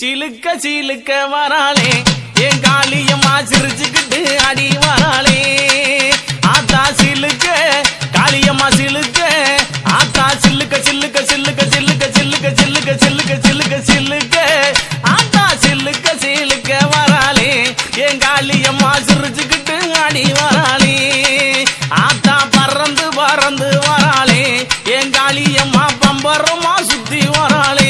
சிலுக்க சிலுக்க வராளே என் காளியம்மா சிரிச்சுக்கிட்டு அடி வராளே ஆத்தா சிலுக்க காளியம்மா சிலுக்க ஆத்தா சில்லுக்க சில்லுக்க சில்லுக்க சில்லுக்க சில்லுக்க சில்லுக்க சில்லுக்க சில்லுக்க சில்லுக்க ஆத்தா சில்லுக்க சிலுக்க வராளே என் காளியம்மா சிரிச்சுக்கிட்டு அடி வராளே ஆத்தா பறந்து பறந்து வராளே என் காளியம்மா பம்பரமா சுத்தி வராளே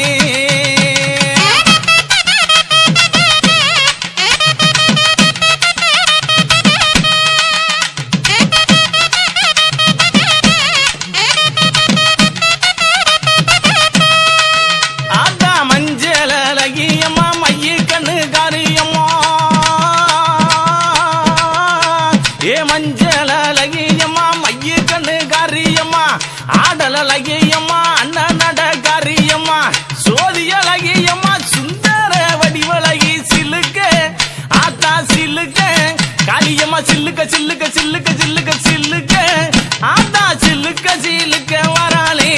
மஞ்சள் அழகியம்மா மைய கண்ணு காரியம்மா ஆடல் அழகியம்மா அண்ணன் நட காரியம்மா சோதி அழகியம்மா சுந்தர வடிவழகி சிலுக்க ஆத்தா சிலுக்க காளியம்மா சில்லுக்க சில்லுக்க சில்லுக்க சில்லுக்க சில்லுக்க ஆத்தா சில்லுக்க சிலுக்க வராளே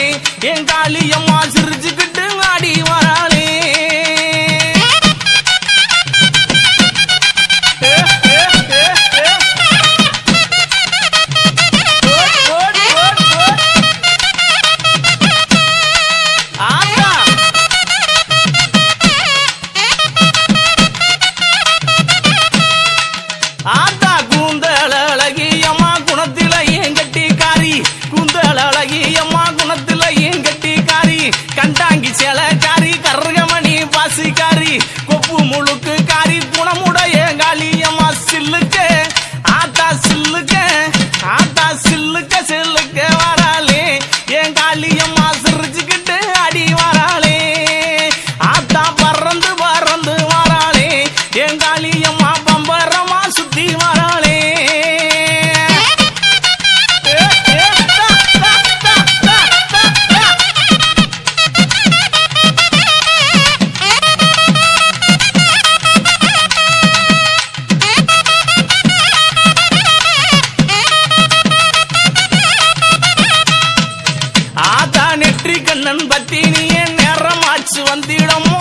என் காளியம்மா சிரிச்சுக்கிட்டு ஆடி வராளே ஆத்தா கூந்தல் அழகியம்மா குணத்தில ஏன் கட்டிக்காரி கூந்தல் அழகியம்மா குணத்தில ஏன் கட்டிக்காரி கண்டாங்கி சேலக்காரி கருகமணி பாசிக்காரி கொப்பு முழுக்கு காரி குணமுடைய காளியம்மா சில்லுக்க ஆத்தா சில்லுக்க ஆத்தா சில்லுக்க சில்லுக்க வராளே என் காளியம்மா சிரிச்சுக்கிட்டு அடி வராளே ஆத்தா பறந்து பறந்து வராளே என் காளியம்மா பம்பரமா சுத்தி வராளே ஆத்தா நெற்றி கண்ணன் பத்தினியே நேரமாச்சு வந்திடமோ